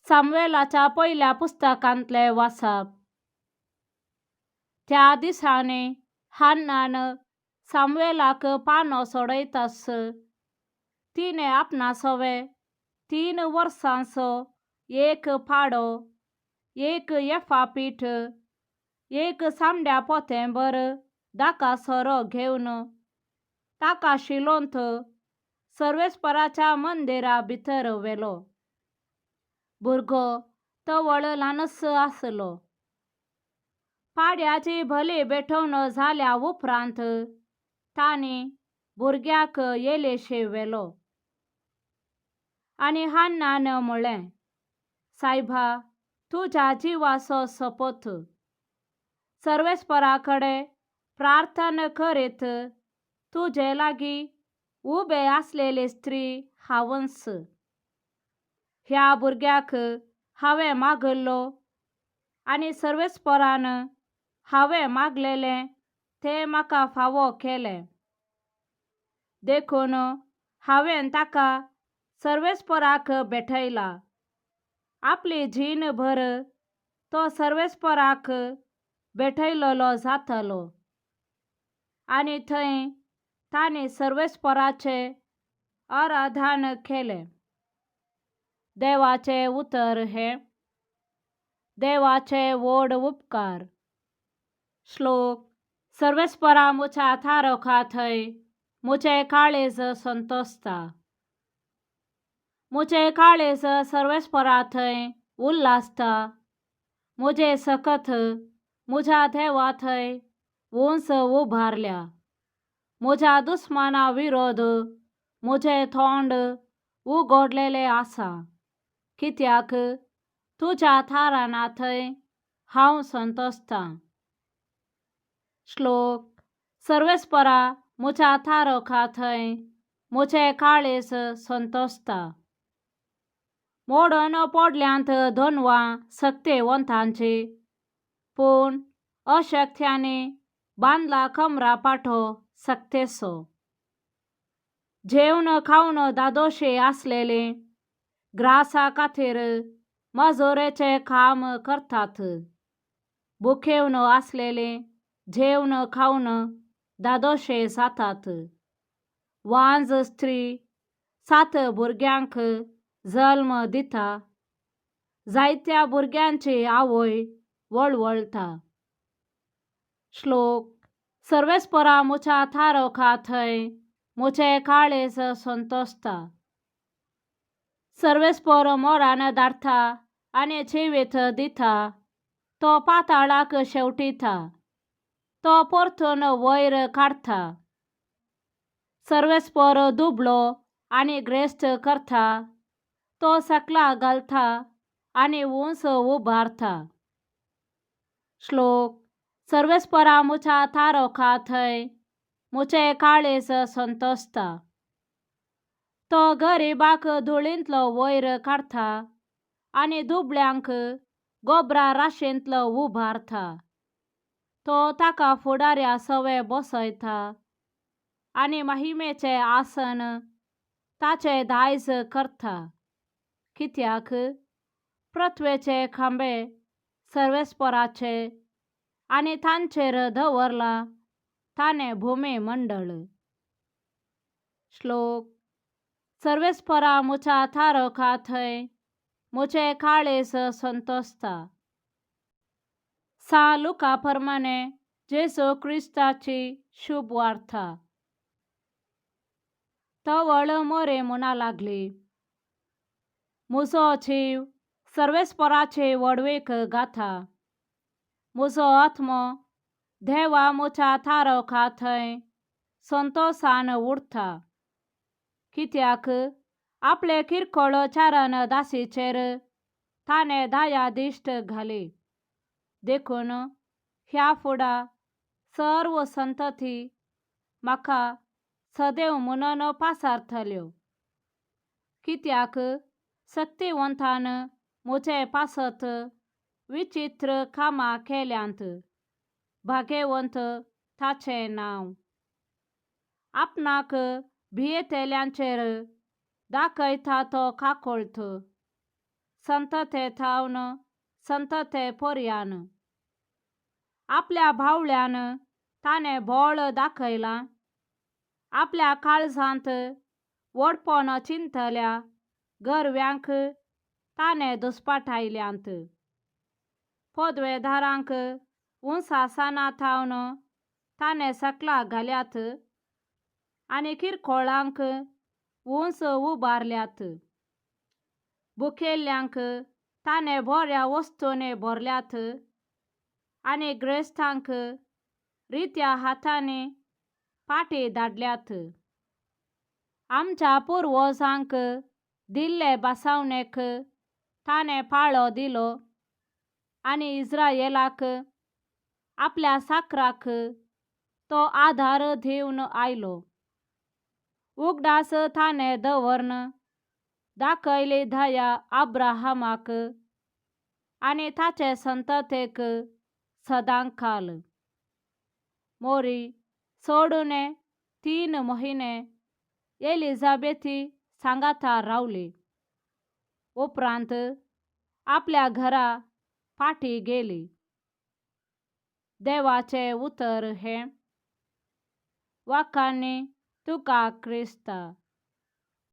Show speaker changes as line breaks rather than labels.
सामुएलाच्या पहिल्या पुस्तकांतले वाचप. त्या दिसांनी हान्नान सामुएलाक पानो सोडयतास तिने आपणासवे 3 वर्सांचो एक पाडो, एक येफा पीठ, एक सामड्या पोतेंभर दाका सोरो घेवन ताका शिलोंत सर्वेस्पराच्या मंदिरा भितर व्हेलो. भुरगो तवळ ल्हानस आसलो. पाड्याची भली बेठवण जाल्या उपरांत तांणी भुरग्याक येलेशे व्हेलो. आनी हान्नान म्हणलें, सायबा, तुज्या जिवाचो सोपोत सर्वेस्पराकडे प्रार्थना करीत तुजे लागीं उबे आसलेली स्त्री हांवच. ह्या भुरग्याक हांवें मागल्लो आनी सर्वेस्परान हांवें मागलेलें तें म्हाका फावो केलें. देखून हांवें ताका सर्वेस्पराक भेटयला. आपली जीणभर तो सर्वेस्पराक भेटयलोलो जातलो. आनी थंय तांणी सर्वेस्पराचें आराधन केलें. देवाचें उतर हें. देवाचे व्हड उपकार. श्लोक. सर्वेस्परा मुच्या थारोखा थंय मुझे काळीज संतोसता. मुझे काळीज सर्वेस्परा थंय उल्हासता. मुझे सखत मुझ्या देवा थंय उंच उभारल्या. मुझ्या दुस्माना विरोध मुझे तोंड उगडलेले आसा. कित्याक तुज्या थाराना थंय हांव संतोसता. श्लोक. सर्वेस्परा मुच्या थारोखा थंय मुझे काळीज संतोसता. मोडून पडल्यांत दोनवां सक्तिवंतांची, पूण अशक्त्यांनी बांदला कमरा पाठो सक्तेचो. जेवण खावन दादोशी आसलेली ग्रासा खातीर मजुरेचे काम करतात. भुकेवन आसलेली जेवण खावन दादोशे जातात. वांज स्त्री 7 भुरग्यांक जल्म दिता. जायत्या भुरग्यांची आवय वळवळटा. श्लोक. सर्वेस्परा मुच्या थारोखा थंय मुझे काळीज संतोसता. सर्वेस्पर मोरान धाडटा आनी जिवीत दिता. तो पाताळाक शेवटिता. तो परतून वयर काडटा. सर्वेस्पर दुबळो आनी ग्रेस्त करता. तो सकला घालता आनी उंच उबारता. श्लोक. सर्वेस्परा मुच्या थारोखा थंय मुझे काळीज संतोसता. तो गरीबाक धुळींतलो वयर काडता आनी दुबळ्यांक गोबरा राशींतलो उबारता. तो ताका फुडाऱ्या सवे बसयता आनी महिमेचे आसन ताचे दायज करता. कित्याक पृथ्वेचे खांबे सर्वेस्पराचे आनी तांचेर दवरला ताणे भुमी मंडळ. श्लोक. सर्वेस्परा मुच्या थारोखा थंय मुझे काळीज संतोसता. सा लुका प्रमाणे जेसू क्रिस्ताची शुभ वार्ता. तवळ मोरे म्हणा लागली, म्हजो जीव सर्वेस्पराचे वडवीक गाता. म्हजो आत्मो देवा मुच्या थारोखा थंय संतोषान उरता. कित्याक आपले किरकोळ चारण दासीचेर ताणे दया दिश्ट घाली. देखून ह्या फुडा सर्व संतती म्हाका सदैव म्हणून पासारतल्यो. कित्याक सक्तिवंतान मुझे पासत विचित्र कामां केल्यांत. भाग्यवंत ताचे नांव. आपणाक भियेतेल्यांचेर दाखयता तो काकोळत. संत ते थावन संत ते पर्यान आपल्या भावळ्यान ताने बोळ दाखयला आपल्या काळजांत वडपण चिंतल्या गरव्यांक ताने दुस्पाटायल्यांत पदवेदारांक उंसासाना थावन ताने सकला घाल्यात आनी किरकोळांक उंच उबारल्यात बुकेल्ल्यांक ताने बऱ्या वस्तूने भरल्यात आनी ग्रेस्तांक रित्या हातांनी पाटी धाडल्यात आमच्या पुर्वजांक दिल्ले बसवणेक ताने पाळो दिलो आनी इस्रायेलाक आपल्या साकराक तो आधार दिवन आयलो उगडास ताने दवरन दाखयली दया अब्राहमाक आनी ताचे संततेक सदांकाल मोरी सोडून 3 महिने एलिझाबेथी सांगाता रावली उपरांत आपल्या घरा पाटी गेली देवाचे उतर हे वाकांनी तुका क्रिस्ता।